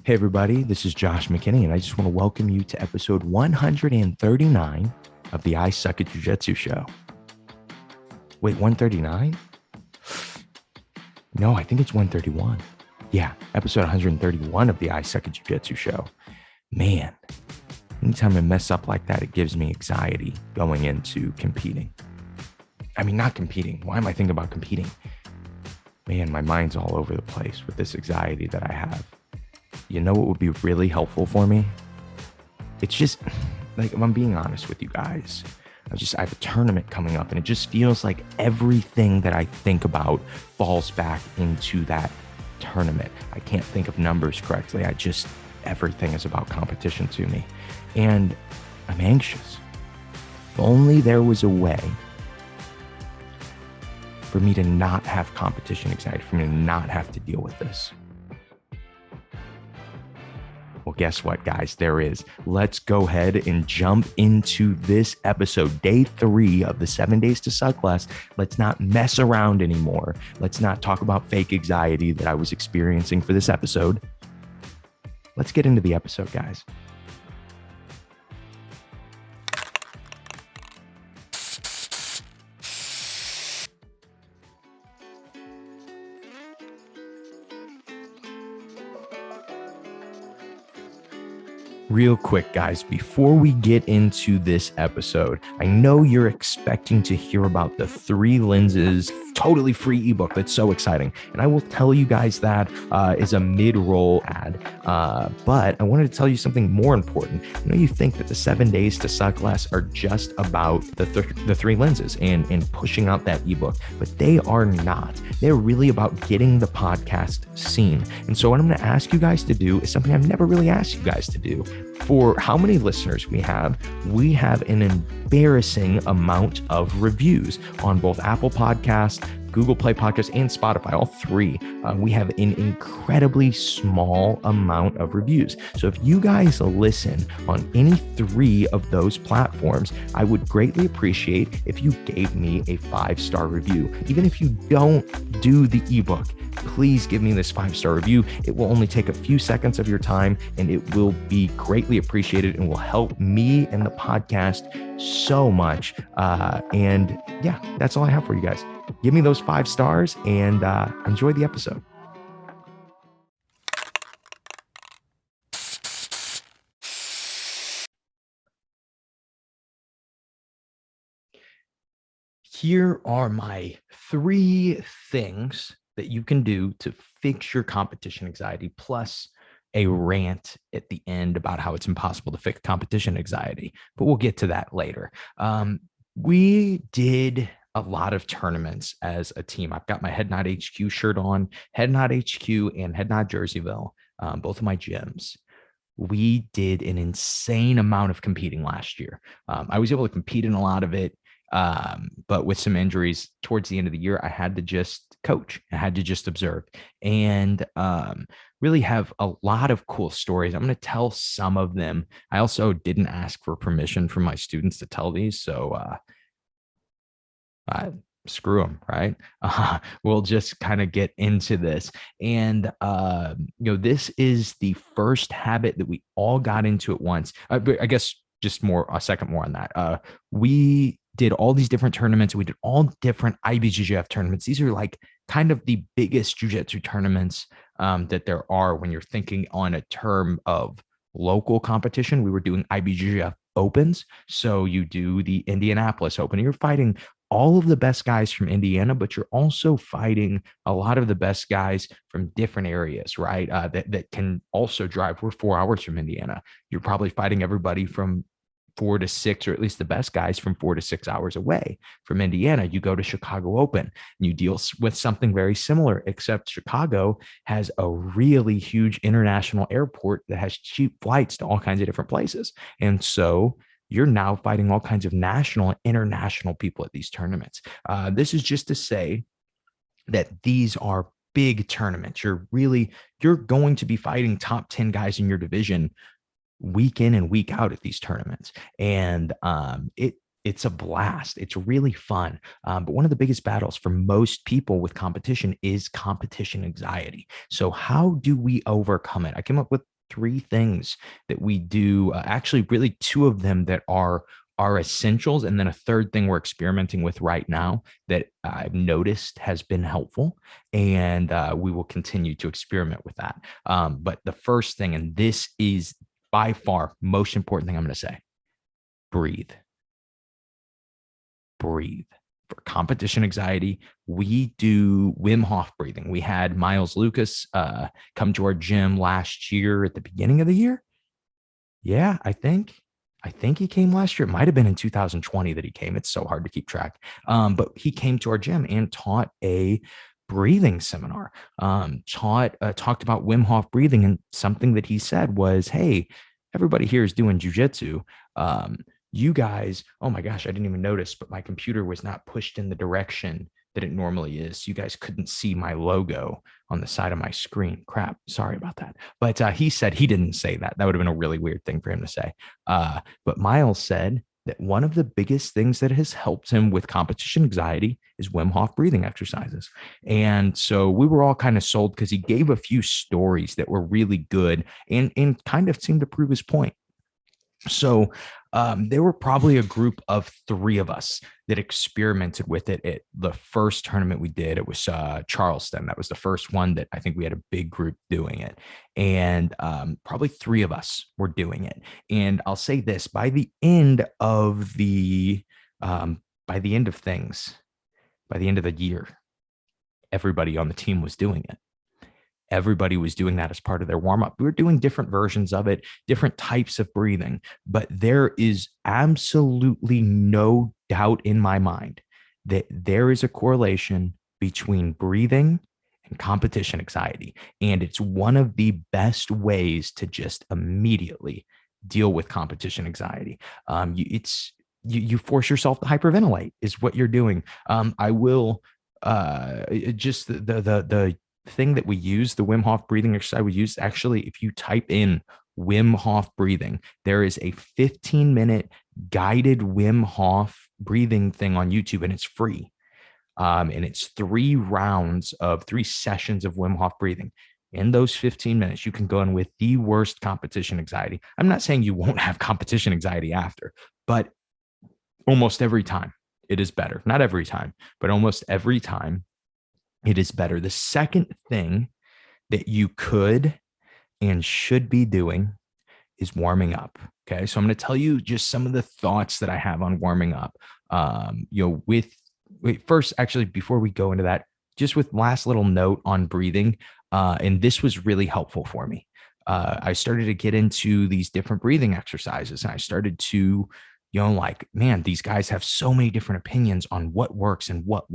Hey, everybody, this is Josh McKinney, and I just want to welcome you to episode 139 of the I Suck at Jiu-Jitsu show. Wait, 139? No, I think it's 131. Yeah, episode 131 of the I Suck at Jiu-Jitsu show. Man, anytime I mess up like that, it gives me anxiety going into competing. I mean, not competing. Why am I thinking about competing? Man, my mind's all over the place with this anxiety that I have. You know what would be really helpful for me? It's just, like, if I'm being honest with you guys, I have a tournament coming up, and it just feels like everything that I think about falls back into that tournament. I can't think of numbers correctly. Everything is about competition to me. And I'm anxious. If only there was a way for me to not have competition anxiety, for me to not have to deal with this. Well, guess what, guys? There is. Let's go ahead and jump into this episode, day 3 of the 7 Days to Suck Less. Let's not mess around anymore. Let's not talk about fake anxiety that I was experiencing for this episode. Let's get into the episode, guys. Real quick, guys, before we get into this episode, I know you're expecting to hear about the 3 lenses totally free ebook. That's so exciting. And I will tell you guys that is a mid-roll ad. But I wanted to tell you something more important. I know you think that the 7 Days to Suck Less are just about the 3 lenses and pushing out that ebook, but they are not. They're really about getting the podcast seen. And so what I'm going to ask you guys to do is something I've never really asked you guys to do. For how many listeners we have an embarrassing amount of reviews on both Apple Podcasts, Google Play Podcasts, and Spotify, all 3. We have an incredibly small amount of reviews. So if you guys listen on any 3 of those platforms, I would greatly appreciate if you gave me a 5-star review. Even if you don't do the ebook, please give me this 5-star review. It will only take a few seconds of your time, and it will be greatly appreciated and will help me and the podcast so much. And yeah, that's all I have for you guys. Give me those 5 stars and enjoy the episode. Here are my 3 things that you can do to fix your competition anxiety, plus a rant at the end about how it's impossible to fix competition anxiety. But we'll get to that later. We did a lot of tournaments as a team. I've got my Head Nod HQ shirt on, Head Nod HQ and Head Nod Jerseyville, both of my gyms. We did an insane amount of competing last year. I was able to compete in a lot of it, but with some injuries towards the end of the year, I had to just coach. I had to just observe and really have a lot of cool stories. I'm going to tell some of them. I also didn't ask for permission from my students to tell these, so screw them, right? We'll just kind of get into this. And, this is the first habit that we all got into at once. But I guess just a second more on that. We did all these different tournaments. We did all different IBJJF tournaments. These are like kind of the biggest jiu-jitsu tournaments that there are when you're thinking on a term of local competition. We were doing IBJJF opens. So you do the Indianapolis Open. You're fighting all of the best guys from Indiana, but you're also fighting a lot of the best guys from different areas, right? That can also drive. We're 4 hours from Indiana. You're probably fighting everybody from 4 to 6, or at least the best guys from 4 to 6 hours away from Indiana. You go to Chicago Open and you deal with something very similar, except Chicago has a really huge international airport that has cheap flights to all kinds of different places. And so you're now fighting all kinds of national and international people at these tournaments. This is just to say that these are big tournaments. You're going to be fighting top 10 guys in your division week in and week out at these tournaments. And it's a blast. It's really fun. But one of the biggest battles for most people with competition is competition anxiety. So how do we overcome it? I came up with three things that we do. Actually, really two of them that are essentials, and then a third thing we're experimenting with right now that I've noticed has been helpful, and we will continue to experiment with that. But the first thing, and this is by far most important thing I'm going to say: breathe. Breathe. For competition anxiety, we do Wim Hof breathing. We had Miles Lucas come to our gym last year at the beginning of the year. Yeah, I think he came last year. It might have been in 2020 that he came. It's so hard to keep track. But he came to our gym and taught a breathing seminar. Talked about Wim Hof breathing, and something that he said was, "Hey, everybody here is doing jujitsu. Um, you guys, oh my gosh, I didn't even notice, but my computer was not pushed in the direction that it normally is. You guys couldn't see my logo on the side of my screen. Crap, sorry about that." But he said he didn't say that. That would have been a really weird thing for him to say. But Miles said that one of the biggest things that has helped him with competition anxiety is Wim Hof breathing exercises. And so we were all kind of sold because he gave a few stories that were really good and kind of seemed to prove his point. So there were probably a group of three of us that experimented with it at the first tournament we did. It was Charleston. That was the first one that I think we had a big group doing it. And probably three of us were doing it. And I'll say this, by the end of things, by the end of the year, everybody on the team was doing it. Everybody was doing that as part of their warm up. We were doing different versions of it, different types of breathing, but there is absolutely no doubt in my mind that there is a correlation between breathing and competition anxiety. And it's one of the best ways to just immediately deal with competition anxiety. You force yourself to hyperventilate is what you're doing. I will just the thing that we use, the Wim Hof breathing exercise we use, actually, if you type in Wim Hof breathing, there is a 15-minute guided Wim Hof breathing thing on YouTube, and it's free. And it's 3 sessions of Wim Hof breathing. In those 15 minutes, you can go in with the worst competition anxiety. I'm not saying you won't have competition anxiety after, but almost every time it is better. Not every time, but almost every time it is better. The second thing that you could and should be doing is warming up. Okay. So I'm going to tell you just some of the thoughts that I have on warming up. First, actually, before we go into that, just with last little note on breathing, and this was really helpful for me. I started to get into these different breathing exercises, and I started to like, man, these guys have so many different opinions on what works and what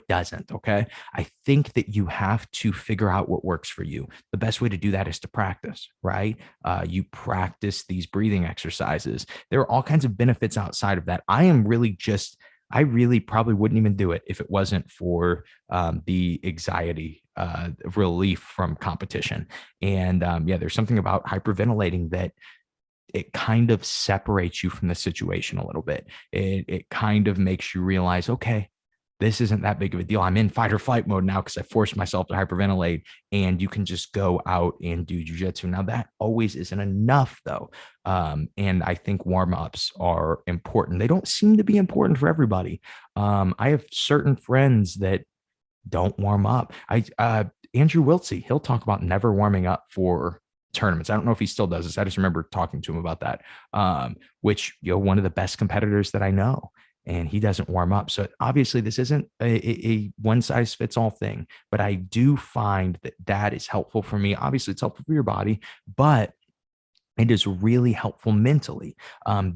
doesn't. Okay. I think that you have to figure out what works for you. The best way to do that is to practice, right? You practice these breathing exercises. There are all kinds of benefits outside of that. I really probably wouldn't even do it if it wasn't for the anxiety relief from competition. And there's something about hyperventilating that it kind of separates you from the situation a little bit. It kind of makes you realize, okay, this isn't that big of a deal. I'm in fight or flight mode now because I forced myself to hyperventilate, and you can just go out and do jujitsu. Now, that always isn't enough, though. And I think warm-ups are important. They don't seem to be important for everybody. I have certain friends that don't warm up. Andrew Wiltsey, he'll talk about never warming up for tournaments. I don't know if he still does this. I just remember talking to him about that, which, one of the best competitors that I know, and he doesn't warm up. So obviously this isn't a one size fits all thing, but I do find that is helpful for me. Obviously it's helpful for your body, but it is really helpful mentally,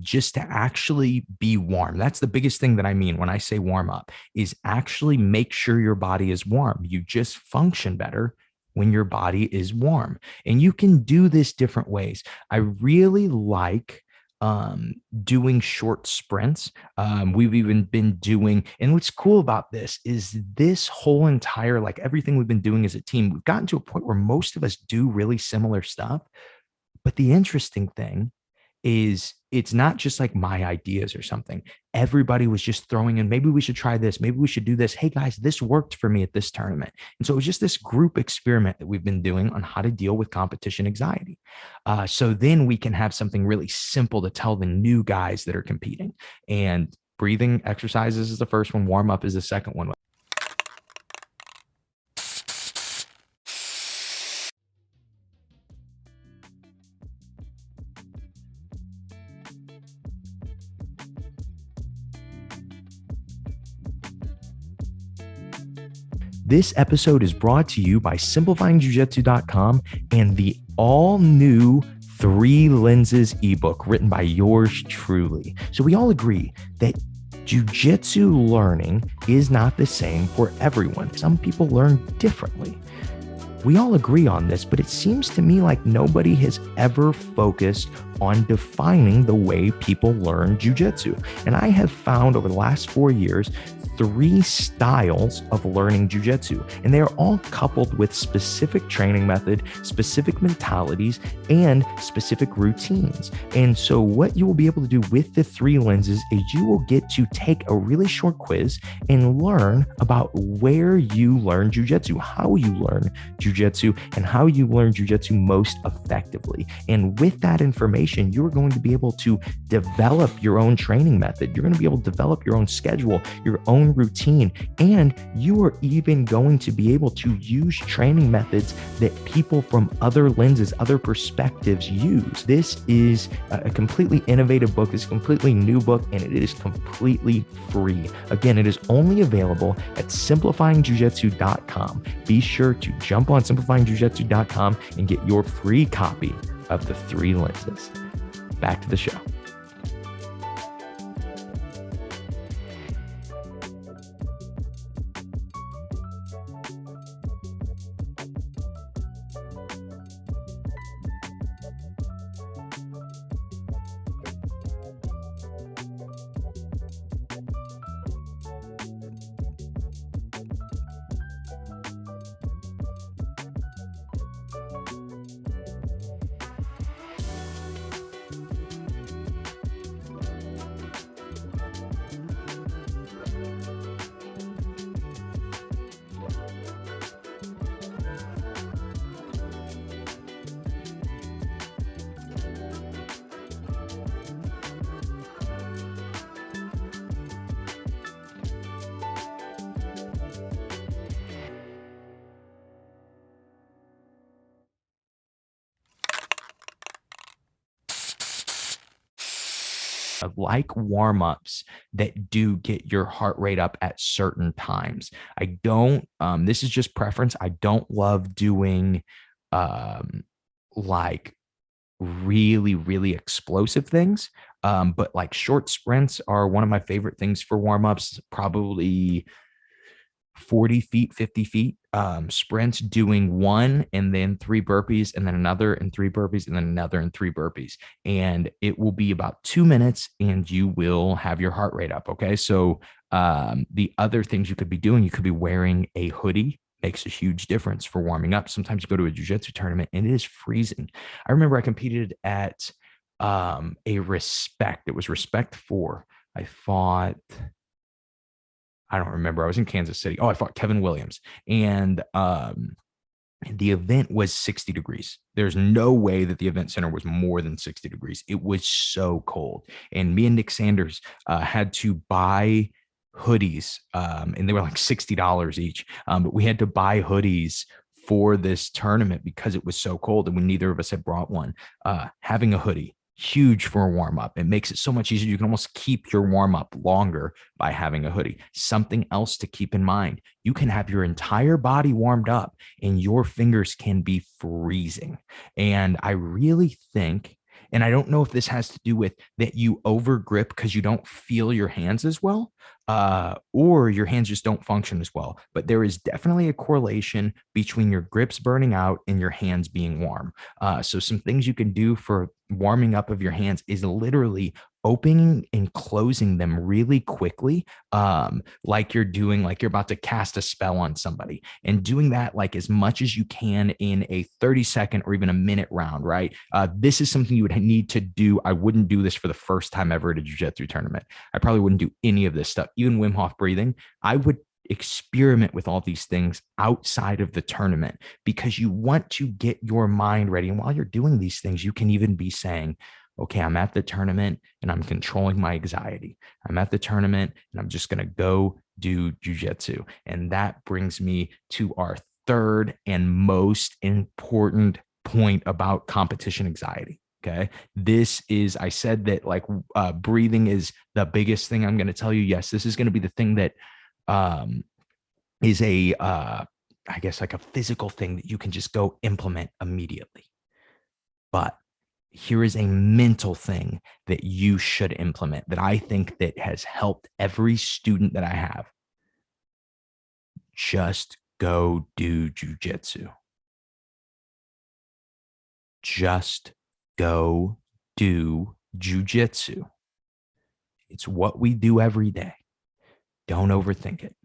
just to actually be warm. That's the biggest thing that I mean when I say warm up, is actually make sure your body is warm. You just function better when your body is warm. And you can do this different ways. I really like doing short sprints. We've even been doing, and what's cool about this is this whole entire, like everything we've been doing as a team, we've gotten to a point where most of us do really similar stuff. But the interesting thing is it's not just like my ideas or something. Everybody was just throwing in, maybe we should try this. Maybe we should do this. Hey guys, this worked for me at this tournament. And so it was just this group experiment that we've been doing on how to deal with competition anxiety. So then we can have something really simple to tell the new guys that are competing. And breathing exercises is the first one, warm up is the second one. This episode is brought to you by simplifyingjujitsu.com and the all new Three Lenses ebook written by yours truly. So we all agree that jujitsu learning is not the same for everyone. Some people learn differently. We all agree on this, but it seems to me like nobody has ever focused on defining the way people learn jujitsu. And I have found over the last 4 years three styles of learning jujitsu, and they are all coupled with specific training method, specific mentalities, and specific routines. And so what you will be able to do with the three lenses is you will get to take a really short quiz and learn about where you learn jujitsu, how you learn jujitsu, and how you learn jujitsu most effectively. And with that information, you're going to be able to develop your own training method. You're going to be able to develop your own schedule, your own routine, and you are even going to be able to use training methods that people from other lenses, other perspectives use. This is a completely innovative book. It's a completely new book, and it is completely free. Again, it is only available at simplifyingjujitsu.com. Be sure to jump on simplifyingjujitsu.com and get your free copy of the Three Lenses. Back to the show. Like warm-ups that do get your heart rate up at certain times. I don't, this is just preference. I don't love doing um like really, really explosive things. But like short sprints are one of my favorite things for warm-ups, probably 40 feet, 50 feet sprints, doing one and then three burpees and then another and three burpees and then another and three burpees. And it will be about 2 minutes and you will have your heart rate up. Okay. So the other things you could be doing, you could be wearing a hoodie. Makes a huge difference for warming up. Sometimes you go to a jiu-jitsu tournament and it is freezing. I remember I competed at a respect. It was respect 4. I fought, I don't remember. I was in Kansas City. Oh, I fought Kevin Williams. And the event was 60 degrees. There's no way that the event center was more than 60 degrees. It was so cold. And me and Nick Sanders had to buy hoodies, and they were like $60 each. But we had to buy hoodies for this tournament because it was so cold. And when neither of us had brought one, having a hoodie, huge for a warm up. It makes it so much easier. You can almost keep your warm up longer by having a hoodie. Something else to keep in mind, you can have your entire body warmed up and your fingers can be freezing. And I really think, and I don't know if this has to do with that you over grip because you don't feel your hands as well, or your hands just don't function as well. But there is definitely a correlation between your grips burning out and your hands being warm. So some things you can do for warming up of your hands is literally opening and closing them really quickly, like you're doing, like you're about to cast a spell on somebody, and doing that like as much as you can in a 30-second or even a minute round, right? This is something you would need to do. I wouldn't do this for the first time ever at a jiu-jitsu tournament. I probably wouldn't do any of this stuff, even Wim Hof breathing. I would, experiment with all these things outside of the tournament because you want to get your mind ready. And while you're doing these things, you can even be saying, okay, I'm at the tournament and I'm controlling my anxiety. I'm at the tournament and I'm just going to go do jujitsu. And that brings me to our third and most important point about competition anxiety. Okay. This is, I said that like breathing is the biggest thing I'm going to tell you. Yes, this is going to be the thing that um, is I guess like a physical thing that you can just go implement immediately. But here is a mental thing that you should implement that I think that has helped every student that I have. Just go do jujitsu. Just go do jujitsu. It's what we do every day. Don't overthink it.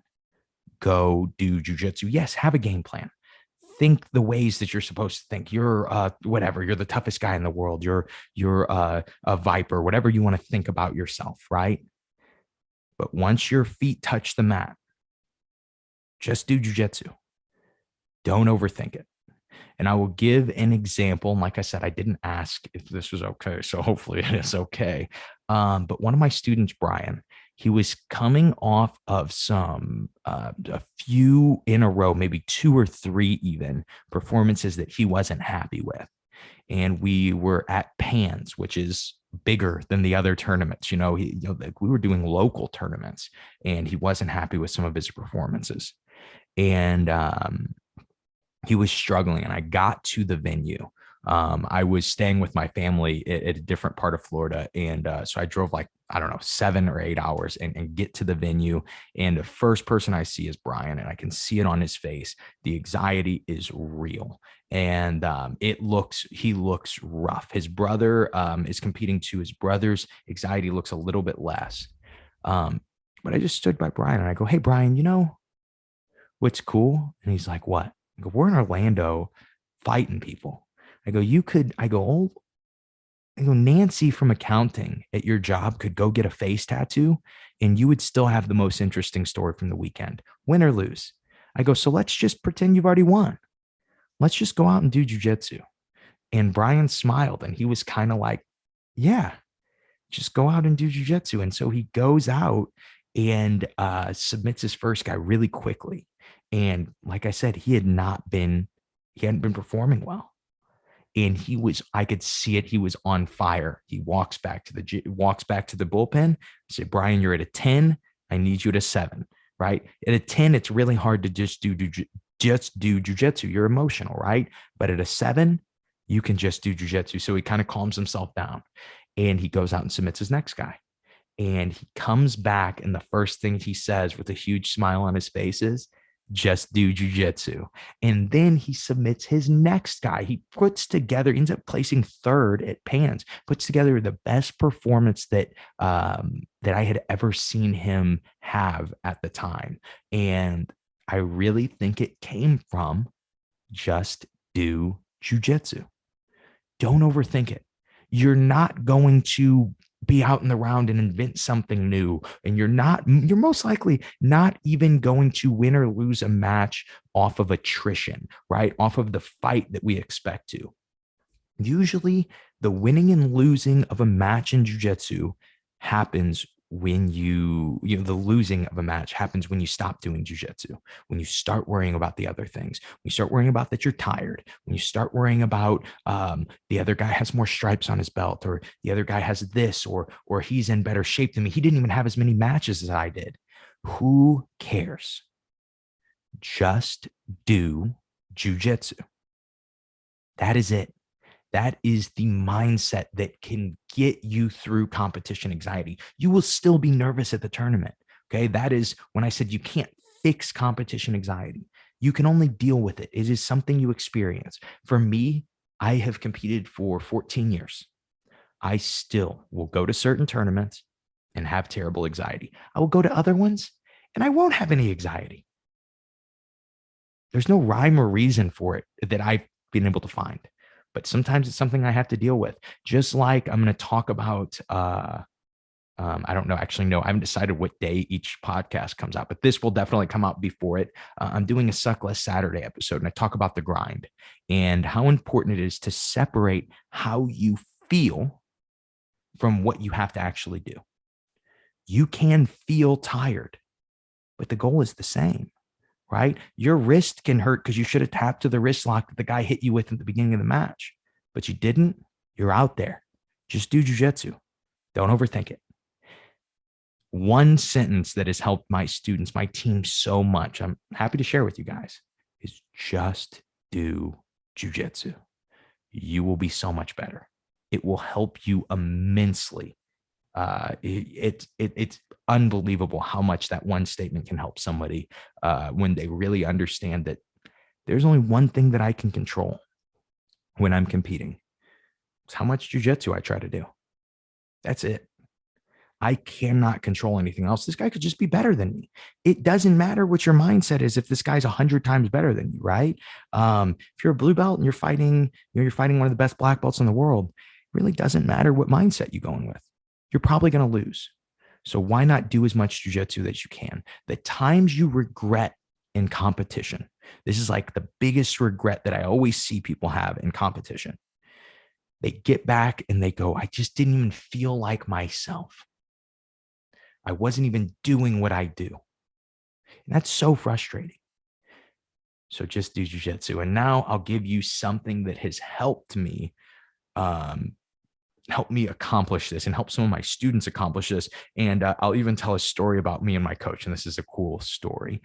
Go do jujitsu. Yes, have a game plan. Think the ways that you're supposed to think. You're whatever. You're the toughest guy in the world. You're a viper. Whatever you want to think about yourself, right? But once your feet touch the mat, just do jujitsu. Don't overthink it. And I will give an example. And like I said, I didn't ask if this was okay. So hopefully it is okay. But one of my students, Brian, he was coming off of a few in a row, maybe two or three even performances that he wasn't happy with. And we were at Pans, which is bigger than the other tournaments. Like we were doing local tournaments and he wasn't happy with some of his performances. And he was struggling, and I got to the venue. I was staying with my family at a different part of Florida. And so I drove like, I don't know, 7 or 8 hours and get to the venue. And the first person I see is Brian, and I can see it on his face. The anxiety is real. And he looks rough. His brother is competing too. His brother's anxiety looks a little bit less. But I just stood by Brian and I go, hey, Brian, you know what's cool? And he's like, what? I go, we're in Orlando fighting people. I go, Nancy from accounting at your job could go get a face tattoo and you would still have the most interesting story from the weekend, win or lose. I go, so let's just pretend you've already won. Let's just go out and do jujitsu. And Brian smiled and he was kind of like, yeah, just go out and do jujitsu. And so he goes out and submits his first guy really quickly. And like I said, he hadn't been performing well. And I could see it. He was on fire. He walks back to the bullpen. I say, Brian, you're at a 10. I need you at a 7, right? At a 10, it's really hard to just do jujitsu. You're emotional, right? But at a 7, you can just do jujitsu. So he kind of calms himself down and he goes out and submits his next guy. And he comes back, and the first thing he says with a huge smile on his face is, just do jujitsu. And then he submits his next guy. He ends up placing third at Pans, puts together the best performance that I had ever seen him have at the time. And I really think it came from just do jujitsu. Don't overthink it. You're not going to be out in the round and invent something new. And you're most likely not even going to win or lose a match off of attrition, right? Off of the fight that we expect to. Usually the winning and losing of a match in jiu-jitsu happens when the losing of a match happens when you stop doing jujitsu, when you start worrying about the other things, when you start worrying about that you're tired, when you start worrying about the other guy has more stripes on his belt, or the other guy has this, or he's in better shape than me. He didn't even have as many matches as I did. Who cares? Just do jujitsu. That is it. That is the mindset that can get you through competition anxiety. You will still be nervous at the tournament. Okay. That is when I said you can't fix competition anxiety. You can only deal with it. It is something you experience. For me, I have competed for 14 years. I still will go to certain tournaments and have terrible anxiety. I will go to other ones and I won't have any anxiety. There's no rhyme or reason for it that I've been able to find. But sometimes it's something I have to deal with. Just like I'm going to talk about I don't know, actually, no, I haven't decided what day each podcast comes out, but this will definitely come out before it. I'm doing a Suck Less Saturday episode, and I talk about the grind and how important it is to separate how you feel from what you have to actually do. You can feel tired, but the goal is the same, right? Your wrist can hurt because you should have tapped to the wrist lock that the guy hit you with at the beginning of the match, but you didn't. You're out there. Just do jujitsu. Don't overthink it. One sentence that has helped my students, my team so much, I'm happy to share with you guys, is just do jujitsu. You will be so much better. It will help you immensely. It's unbelievable how much that one statement can help somebody when they really understand that there's only one thing that I can control when I'm competing. It's how much jujitsu I try to do. That's it. I cannot control anything else. This guy could just be better than me. It doesn't matter what your mindset is if this guy's 100 times better than you, right? If you're a blue belt and you're fighting, you're fighting one of the best black belts in the world, it really doesn't matter what mindset you're going with. You're probably going to lose. So why not do as much jujitsu as you can? The times you regret in competition, this is like the biggest regret that I always see people have in competition. They get back and they go, I just didn't even feel like myself. I wasn't even doing what I do. And that's so frustrating. So just do jujitsu. And now I'll give you something that has helped me accomplish this and help some of my students accomplish this. And I'll even tell a story about me and my coach. And this is a cool story.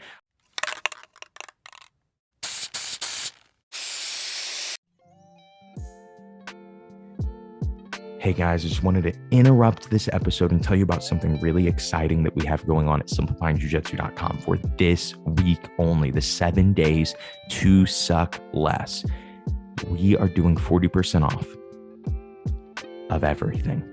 Hey guys, I just wanted to interrupt this episode and tell you about something really exciting that we have going on at simplifyingjujitsu.com for this week only, the 7 days to suck less. We are doing 40% off of everything.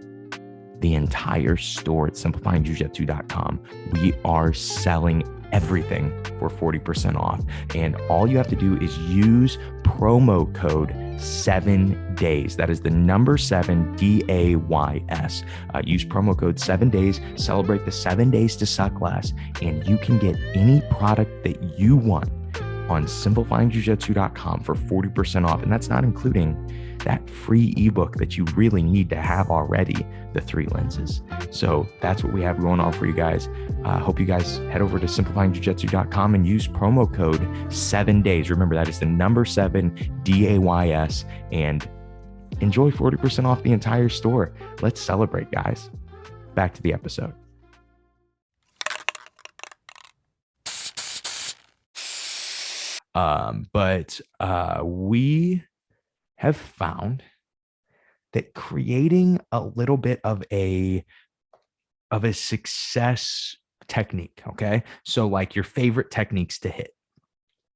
The entire store at simplifyingjujitsu.com. We are selling everything for 40% off. And all you have to do is use promo code 7 days. That is the number 7 DAYS. Use promo code 7 days, celebrate the 7 days to suck less, and you can get any product that you want on simplifyingjujitsu.com for 40% off. And that's not including that free ebook that you really need to have already, the 3 lenses. So that's what we have going on for you guys. Hope you guys head over to simplifyingjujitsu.com and use promo code 7 days. Remember, that is the number 7 DAYS, and enjoy 40% off the entire store. Let's celebrate, guys. Back to the episode. But we have found that creating a little bit of a success technique, okay? So like your favorite techniques to hit,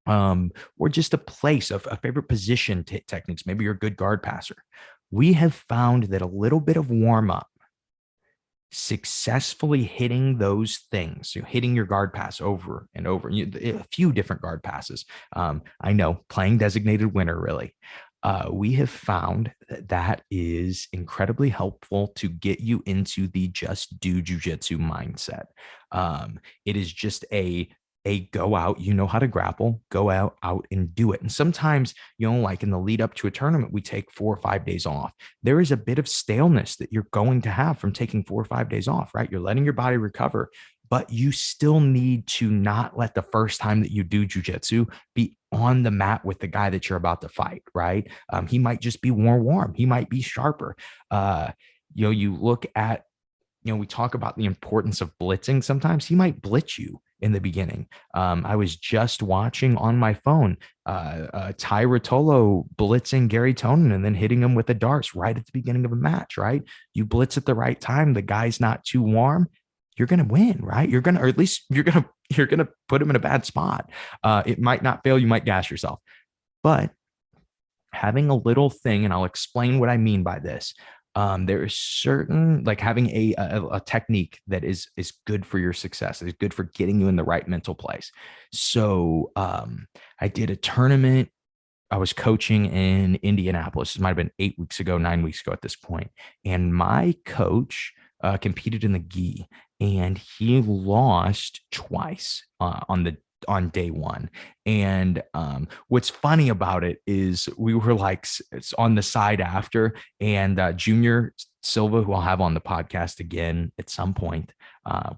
or just a place of a favorite position to hit techniques. Maybe you're a good guard passer. We have found that a little bit of warm up, successfully hitting those things, hitting your guard pass over and over, a few different guard passes. I know, playing designated winner, really. We have found that is incredibly helpful to get you into the just do jujitsu mindset. It is just a go out, you know how to grapple, go out and do it. And sometimes, like in the lead up to a tournament, we take 4 or 5 days off. There is a bit of staleness that you're going to have from taking 4 or 5 days off, right? You're letting your body recover, but you still need to not let the first time that you do jujitsu be on the mat with the guy that you're about to fight, right? He might just be more warm. He might be sharper. You look at, we talk about the importance of blitzing. Sometimes he might blitz you in the beginning. I was just watching on my phone, Ty Rotolo blitzing Gary Tonin and then hitting him with the darts right at the beginning of a match, right? You blitz at the right time. The guy's not too warm. You're going to win, right? Or at least you're going to put him in a bad spot. It might not fail. You might gas yourself, but having a little thing, and I'll explain what I mean by this. There is certain, like having a technique that is good for your success, is good for getting you in the right mental place. So I did a tournament. I was coaching in Indianapolis. It might have been 8 weeks ago, 9 weeks ago at this point. And my coach competed in the gi, and he lost twice on day one. And what's funny about it is we were like on the side after, and Junior Silva, who I'll have on the podcast again at some point.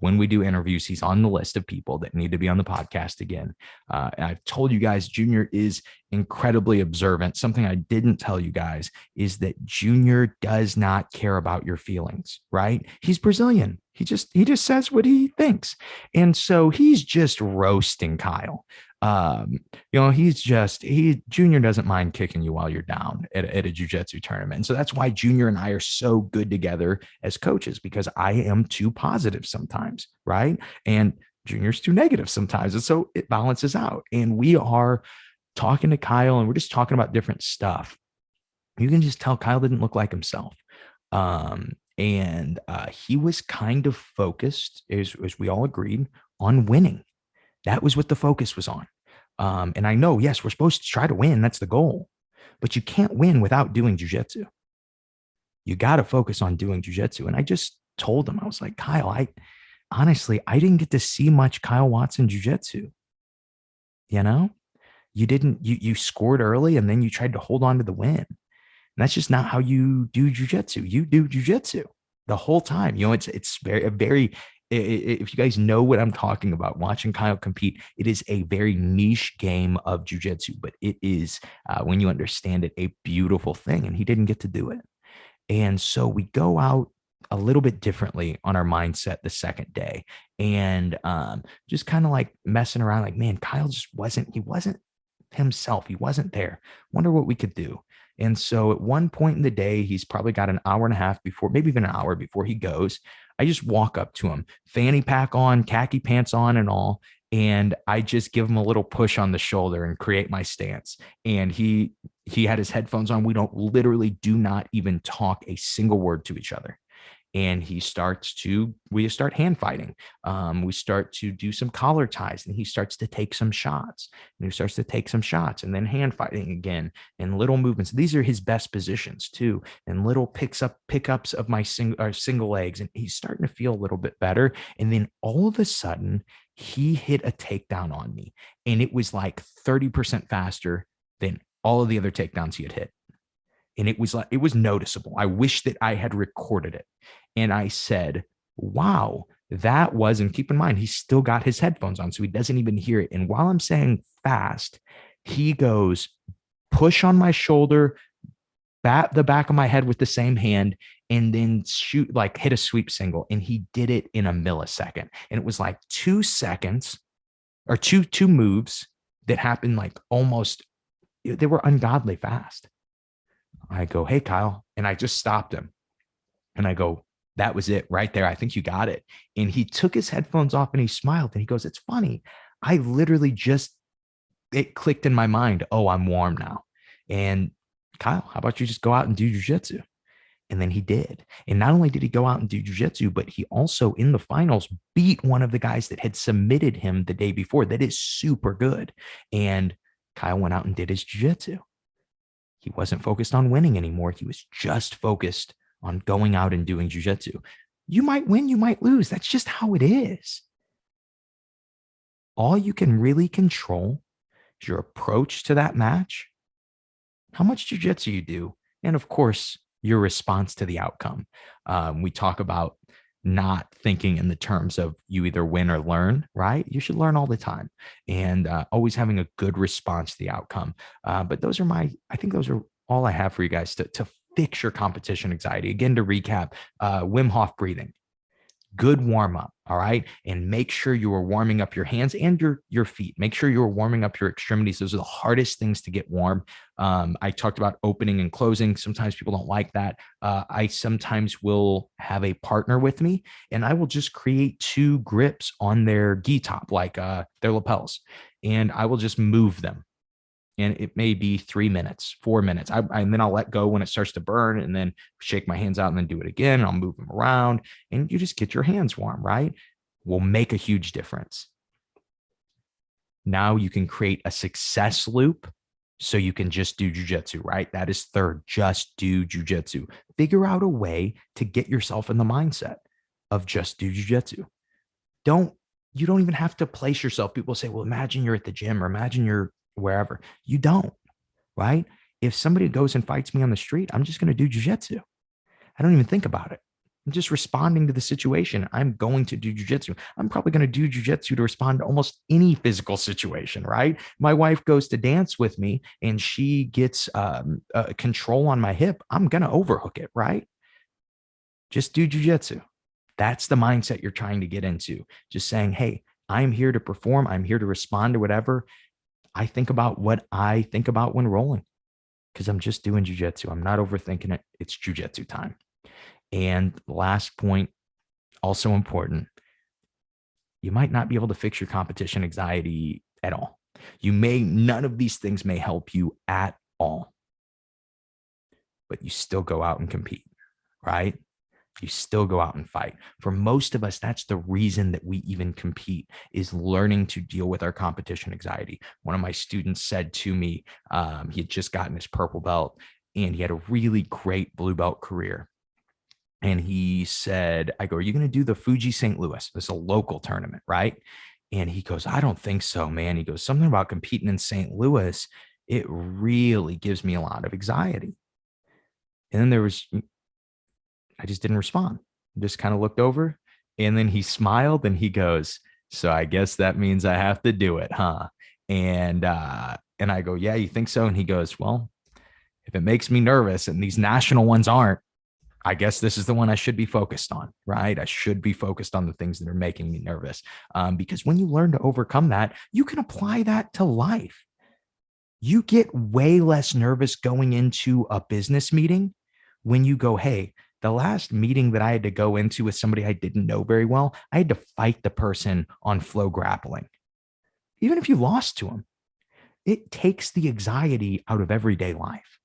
When we do interviews, he's on the list of people that need to be on the podcast again. And I've told you guys, Junior is incredibly observant. Something I didn't tell you guys is that Junior does not care about your feelings, right? He's Brazilian. He just says what he thinks. And so he's just roasting Kyle. Junior doesn't mind kicking you while you're down at a jiu-jitsu tournament. And so that's why Junior and I are so good together as coaches, because I am too positive sometimes, right? And Junior's too negative sometimes. And so it balances out. And we are talking to Kyle, and we're just talking about different stuff. You can just tell Kyle didn't look like himself. And he was kind of focused, as we all agreed, on winning. That was what the focus was on. And I know, yes, we're supposed to try to win. That's the goal. But you can't win without doing jujitsu. You got to focus on doing jujitsu. And I just told him, I was like, Kyle, I didn't get to see much Kyle Watson jujitsu. You know, you scored early and then you tried to hold on to the win. And that's just not how you do jujitsu. You do jujitsu the whole time. It's very, if you guys know what I'm talking about, watching Kyle compete, it is a very niche game of jujitsu, but it is, when you understand it, a beautiful thing. And he didn't get to do it. And so we go out a little bit differently on our mindset the second day, and just kind of like messing around, like, man, Kyle just wasn't himself. He wasn't there. Wonder what we could do. And so at one point in the day, he's probably got an hour and a half before, maybe even an hour before he goes. I just walk up to him, fanny pack on, khaki pants on and all. And I just give him a little push on the shoulder and create my stance. And he had his headphones on. We do not even talk a single word to each other. And we start hand fighting. We start to do some collar ties, and he starts to take some shots, and then hand fighting again, and little movements. These are his best positions too, and little pickups of my single legs. And he's starting to feel a little bit better. And then all of a sudden he hit a takedown on me, and it was like 30% faster than all of the other takedowns he had hit. And it was noticeable. I wish that I had recorded it. And I said, wow, that was, and keep in mind, he's still got his headphones on, so he doesn't even hear it. And while I'm saying fast, he goes, push on my shoulder, bat the back of my head with the same hand, and then hit a sweep single. And he did it in a millisecond. And it was like 2 seconds or two moves that happened like almost, they were ungodly fast. I go, hey, Kyle. And I just stopped him. And I go, that was it right there. I think you got it. And he took his headphones off and he smiled and he goes, it's funny. I literally it clicked in my mind. Oh, I'm warm now. And Kyle, how about you just go out and do jujitsu? And then he did. And not only did he go out and do jujitsu, but he also in the finals beat one of the guys that had submitted him the day before. That is super good. And Kyle went out and did his jujitsu. He wasn't focused on winning anymore. He was just focused on going out and doing jujitsu. You might win, you might lose. That's just how it is. All you can really control is your approach to that match, how much jujitsu you do, and of course, your response to the outcome. We talk about not thinking in the terms of you either win or learn, right? You should learn all the time, and always having a good response to the outcome. But I think those are all I have for you guys to fix your competition anxiety. Again, to recap, Wim Hof breathing, good warm up. All right. And make sure you are warming up your hands and your feet. Make sure you're warming up your extremities. Those are the hardest things to get warm. I talked about opening and closing. Sometimes people don't like that. I sometimes will have a partner with me, and I will just create 2 grips on their gi top, like their lapels, and I will just move them. And it may be 3 minutes, 4 minutes. And then I'll let go when it starts to burn, and then shake my hands out and then do it again. And I'll move them around, and you just get your hands warm, right? Will make a huge difference. Now you can create a success loop so you can just do jujitsu, right? That is third. Just do jujitsu. Figure out a way to get yourself in the mindset. of just do jujitsu. Don't you don't even have to place yourself. People say, well, imagine you're at the gym or imagine you're wherever. You don't, right? If somebody goes and fights me on the street, I'm just going to do jujitsu. I don't even think about it. I'm just responding to the situation. I'm going to do jujitsu. I'm probably going to do jujitsu to respond to almost any physical situation, right? My wife goes to dance with me and she gets control on my hip. I'm going to overhook it, right? Just do jujitsu. That's the mindset you're trying to get into. Just saying, hey, I'm here to perform. I'm here to respond to whatever. I think about what I think about when rolling because I'm just doing jujitsu. I'm not overthinking it. It's jujitsu time. And last point, also important, you might not be able to fix your competition anxiety at all. None of these things may help you at all, but you still go out and compete, right? You still go out and fight. For most of us, that's the reason that we even compete, is learning to deal with our competition anxiety. One of my students said to me, he had just gotten his purple belt and he had a really great blue belt career. And he said, I go, are you going to do the Fuji St. Louis? This is a local tournament, right? And he goes, I don't think so, man. He goes, something about competing in St. Louis, it really gives me a lot of anxiety. And then I just didn't respond. Just kind of looked over and then he smiled and he goes, so I guess that means I have to do it, huh? And I go, yeah, you think so? And he goes, well, if it makes me nervous and these national ones aren't, I guess this is the one I should be focused on, right? I should be focused on the things that are making me nervous. Because when you learn to overcome that, you can apply that to life. You get way less nervous going into a business meeting when you go, hey, the last meeting that I had to go into with somebody I didn't know very well, I had to fight the person on flow grappling. Even if you lost to them, it takes the anxiety out of everyday life.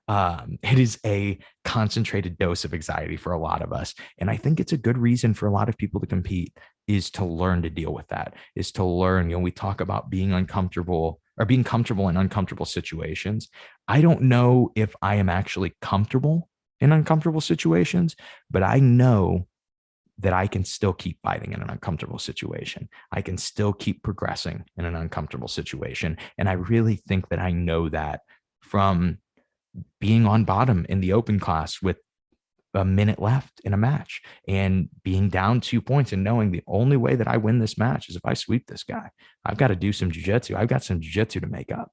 It is a concentrated dose of anxiety for a lot of us. And I think it's a good reason for a lot of people to compete is to learn to deal with that, is to learn, we talk about being uncomfortable or being comfortable in uncomfortable situations. I don't know if I am actually comfortable in uncomfortable situations, but I know that I can still keep fighting in an uncomfortable situation. I can still keep progressing in an uncomfortable situation. And I really think that I know that from being on bottom in the open class with a minute left in a match and being down 2 points and knowing the only way that I win this match is if I sweep this guy. I've got to do some jujitsu. I've got some jujitsu to make up.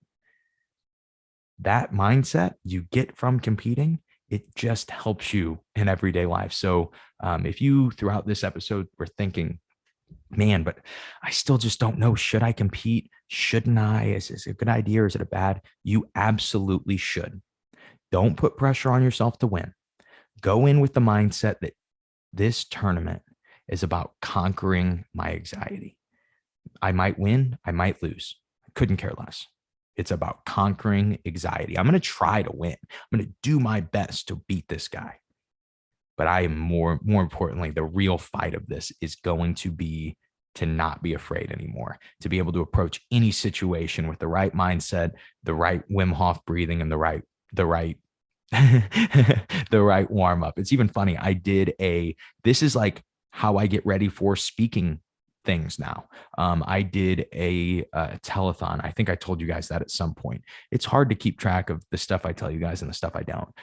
That mindset you get from competing, it just helps you in everyday life. So if you throughout this episode were thinking, man, but I still just don't know, should I compete? Shouldn't I? Is this a good idea or is it a bad? You absolutely should. Don't put pressure on yourself to win. Go in with the mindset that this tournament is about conquering my anxiety. I might win, I might lose. I couldn't care less. It's about conquering anxiety. I'm going to try to win. I'm going to do my best to beat this guy. But I am more importantly, the real fight of this is going to be to not be afraid anymore, to be able to approach any situation with the right mindset, the right Wim Hof breathing, and the right the right warm up. It's even funny. This is like how I get ready for speaking things now. I did a telethon. I think I told you guys that at some point. It's hard to keep track of the stuff I tell you guys and the stuff I don't.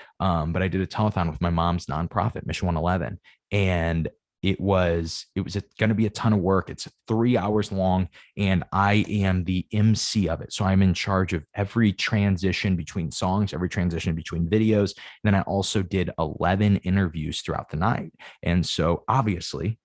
But I did a telethon with my mom's nonprofit, Mission 111, and it was going to be a ton of work. It's 3 hours long and I am the MC of it. So I'm in charge of every transition between songs, every transition between videos. And then I also did 11 interviews throughout the night. And so obviously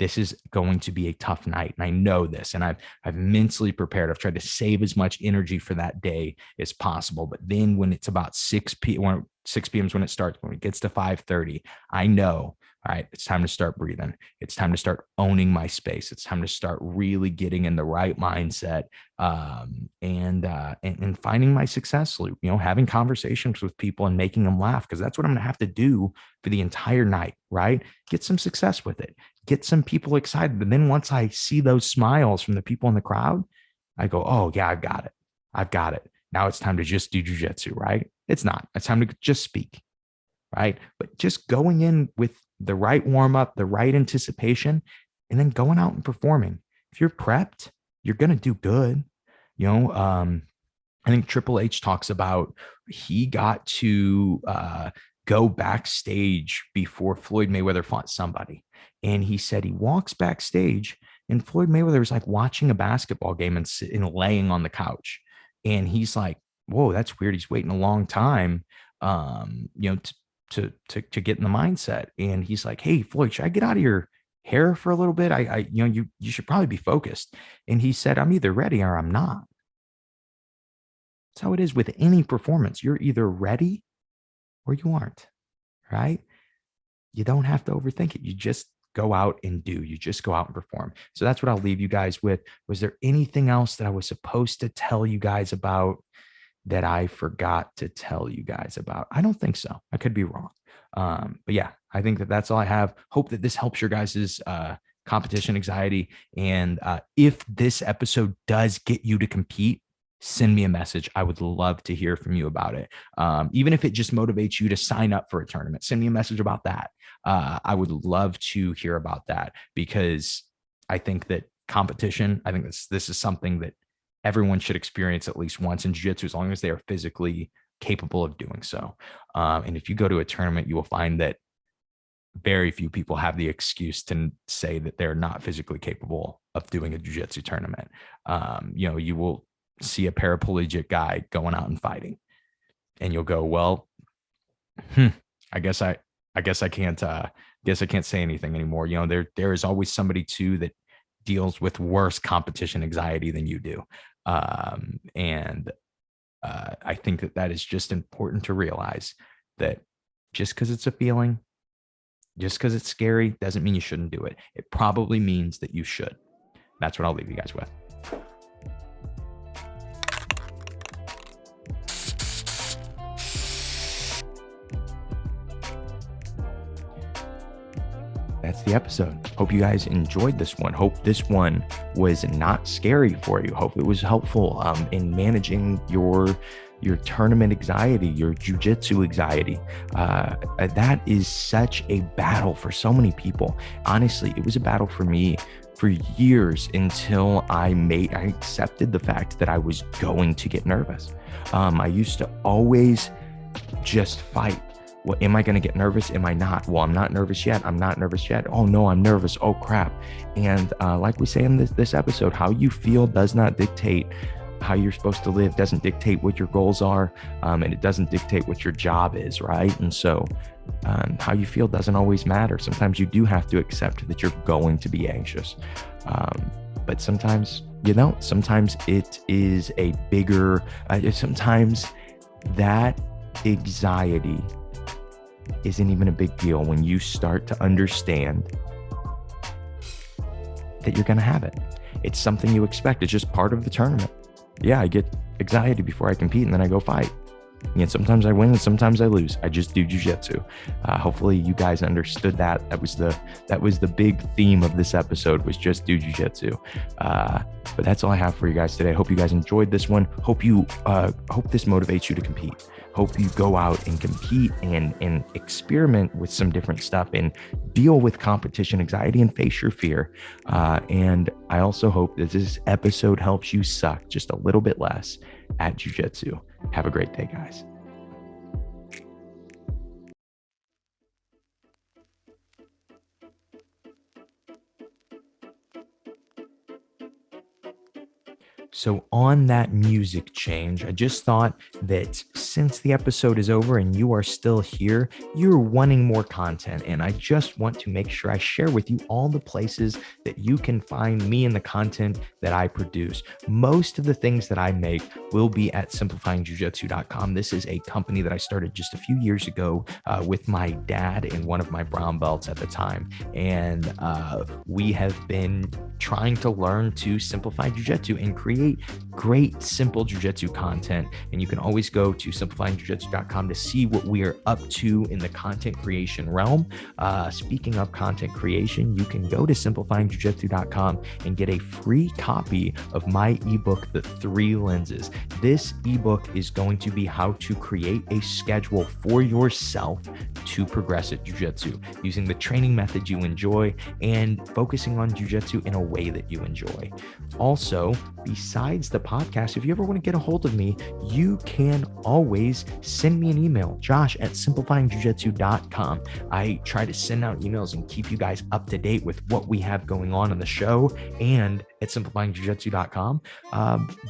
this is going to be a tough night. And I know this, and I've mentally prepared. I've tried to save as much energy for that day as possible. But then when it's about 6 p.m. is when it starts, when it gets to 5:30, I know, all right, it's time to start breathing. It's time to start owning my space. It's time to start really getting in the right mindset and finding my success loop, having conversations with people and making them laugh, because that's what I'm going to have to do for the entire night, right? Get some success with it. Get some people excited. And then once I see those smiles from the people in the crowd, I go, oh, yeah, I've got it. I've got it. Now it's time to just do jujitsu, right? It's not. It's time to just speak, right? But just going in with the right warm up, the right anticipation, and then going out and performing. If you're prepped, you're going to do good. You know, I think Triple H talks about he got to go backstage before Floyd Mayweather fought somebody. And he said he walks backstage and Floyd Mayweather was like watching a basketball game and laying on the couch. And he's like, whoa, that's weird. He's waiting a long time, to get in the mindset. And he's like, hey, Floyd, should I get out of your hair for a little bit? You should probably be focused. And he said, I'm either ready or I'm not. That's how it is with any performance. You're either ready or you aren't, right? You don't have to overthink it. You just go out and do. You just go out and perform. So that's what I'll leave you guys with. Was there anything else that I was supposed to tell you guys about that I forgot to tell you guys about? I don't think so. I could be wrong. But yeah, I think that that's all I have. Hope that this helps your guys' competition anxiety. And if this episode does get you to compete, send me a message. I would love to hear from you about it. Even if it just motivates you to sign up for a tournament, send me a message about that. I would love to hear about that because I think that competition, I think this is something that everyone should experience at least once in jiu-jitsu, as long as they are physically capable of doing so. And if you go to a tournament, you will find that very few people have the excuse to say that they're not physically capable of doing a jiu-jitsu tournament. You will see a paraplegic guy going out and fighting, and you'll go, well, I guess I can't say anything anymore. There is always somebody too that deals with worse competition anxiety than you do. And I think that is just important to realize, that just because it's a feeling, just because it's scary, doesn't mean you shouldn't do it. It probably means that you should. That's what I'll leave you guys with. That's the episode. Hope you guys enjoyed this one. Hope this one was not scary for you. Hope it was helpful in managing your tournament anxiety, your jiu-jitsu anxiety. That is such a battle for so many people. Honestly, it was a battle for me for years until I accepted the fact that I was going to get nervous. I used to always just fight. Well, am I going to get nervous? Am I not? Well, I'm not nervous yet. I'm not nervous yet. Oh no, I'm nervous. Oh crap. And like we say in this episode, how you feel does not dictate how you're supposed to live, doesn't dictate what your goals are, and it doesn't dictate what your job is, right? And so how you feel doesn't always matter. Sometimes you do have to accept that you're going to be anxious. But sometimes, sometimes it is a bigger, sometimes that anxiety isn't even a big deal when you start to understand that you're going to have it. It's something you expect. It's just part of the tournament. Yeah, I get anxiety before I compete and then I go fight. And sometimes I win and sometimes I lose. I just do jiu-jitsu. Hopefully you guys understood that. That was the big theme of this episode, was just do jiu-jitsu. But that's all I have for you guys today. Hope you guys enjoyed this one. Hope this motivates you to compete. Hope you go out and compete and experiment with some different stuff and deal with competition anxiety and face your fear. And I also hope that this episode helps you suck just a little bit less at jiu-jitsu. Have a great day, guys. So on that music change, I just thought that since the episode is over and you are still here, you're wanting more content. And I just want to make sure I share with you all the places that you can find me and the content that I produce. Most of the things that I make will be at simplifyingjujitsu.com. This is a company that I started just a few years ago with my dad and one of my brown belts at the time. And we have been trying to learn to simplify jiu-jitsu and create great, simple jujitsu content. And you can always go to simplifyingjujitsu.com to see what we are up to in the content creation realm. Speaking of content creation, you can go to simplifyingjujitsu.com and get a free copy of my ebook, The 3 Lenses. This ebook is going to be how to create a schedule for yourself to progress at jiu-jitsu using the training method you enjoy and focusing on jiu-jitsu in a way that you enjoy. Also, besides the podcast, if you ever want to get a hold of me, you can always send me an email, josh@simplifyingjujitsu.com. I try to send out emails and keep you guys up to date with what we have going on the show and at simplifyingjujitsu.com.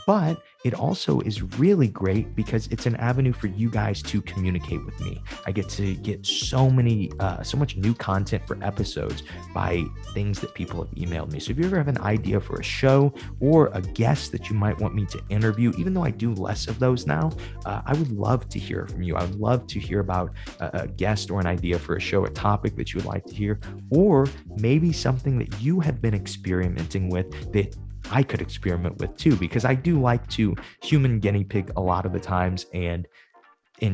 But it also is really great because it's an avenue for you guys to communicate with me. I get to get so much new content for episodes by things that people have emailed me. So if you ever have an idea for a show or a guest that you might want me to interview, even though I do less of those now, I would love to hear from you. I would love to hear about a guest or an idea for a show, a topic that you would like to hear, or maybe something that you have been experimenting with that I could experiment with too, because I do like to human guinea pig a lot of the times and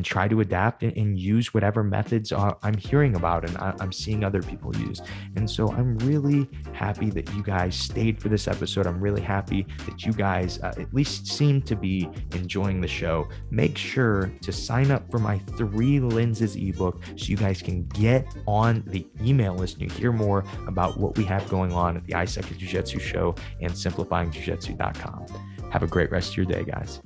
try to adapt and use whatever methods I'm hearing about and I'm seeing other people use. And so I'm really happy that you guys stayed for this episode. I'm really happy that you guys at least seem to be enjoying the show. Make sure to sign up for my 3 Lenses ebook so you guys can get on the email list and hear more about what we have going on at the iSecond Jiu-Jitsu show and simplifyingjujitsu.com. Have a great rest of your day, guys.